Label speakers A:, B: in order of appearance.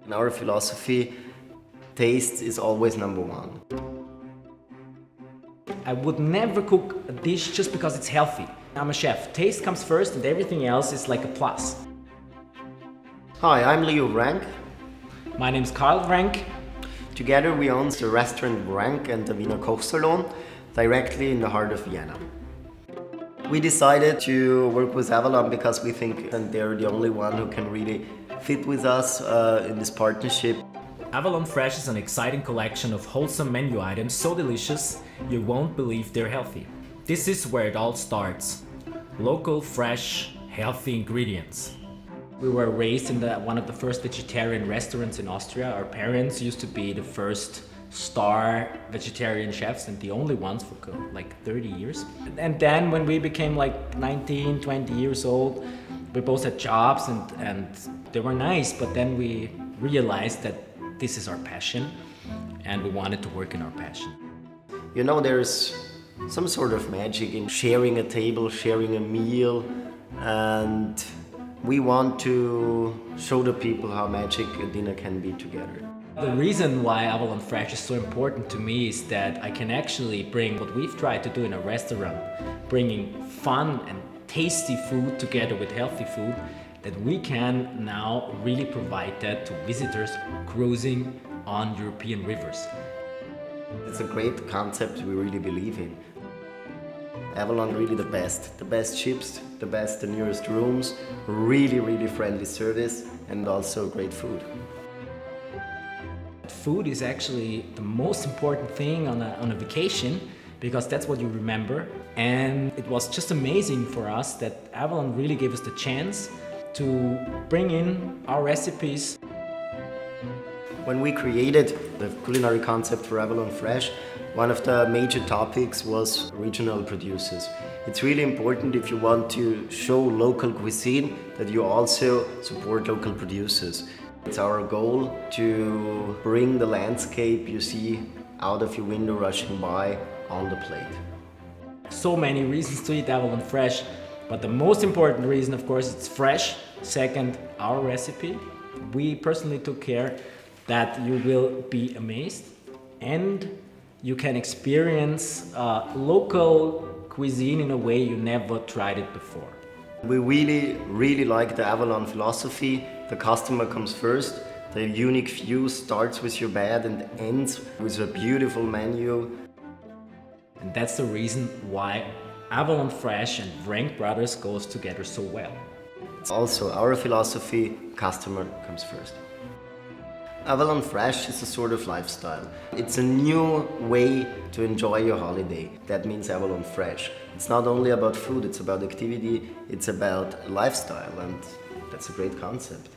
A: In our philosophy, taste is always number one.
B: I would never cook a dish just because it's healthy. I'm a chef. Taste comes first and everything else is like a plus.
A: Hi, I'm Leo Rank.
B: My name's Karl Rank.
A: Together we own the restaurant Rank and the Wiener Kochsalon directly in the heart of Vienna. We decided to work with Avalon because we think that they're the only one who can really fit with us in this partnership.
C: Avalon Fresh is an exciting collection of wholesome menu items so delicious you won't believe they're healthy. This is where it all starts. Local, fresh, healthy ingredients.
B: We were raised in one of the first vegetarian restaurants in Austria. Our parents used to be the first star vegetarian chefs and the only ones for like 30 years. And then when we became like 19, 20 years old, we both had jobs and they were nice, but then we realized that this is our passion and we wanted to work in our passion.
A: You know, there's some sort of magic in sharing a table, sharing a meal, and we want to show the people how magic a dinner can be together.
B: The reason why Avalon Fresh is so important to me is that I can actually bring what we've tried to do in a restaurant, bringing fun and tasty food together with healthy food, that we can now really provide that to visitors cruising on European rivers.
A: It's a great concept we really believe in. Avalon really the best ships, the nearest rooms, really friendly service and also great food.
B: Food is actually the most important thing on a vacation because that's what you remember, and it was just amazing for us that Avalon really gave us the chance to bring in our recipes.
A: When we created the culinary concept for Avalon Fresh, one of the major topics was regional producers. It's really important if you want to show local cuisine that you also support local producers. It's our goal to bring the landscape you see out of your window rushing by on the plate.
B: So many reasons to eat Avalon Fresh, but the most important reason, of course, it's fresh. Second, our recipe. We personally took care that you will be amazed and you can experience local cuisine in a way you never tried it before.
A: We really like the Avalon philosophy. The customer comes first. The unique view starts with your bed and ends with a beautiful menu.
B: And that's the reason why Avalon Fresh and Rank Brothers goes together so well.
A: It's also our philosophy, customer comes first. Avalon Fresh is a sort of lifestyle. It's a new way to enjoy your holiday. That means Avalon Fresh. It's not only about food, it's about activity, it's about lifestyle, and that's a great concept.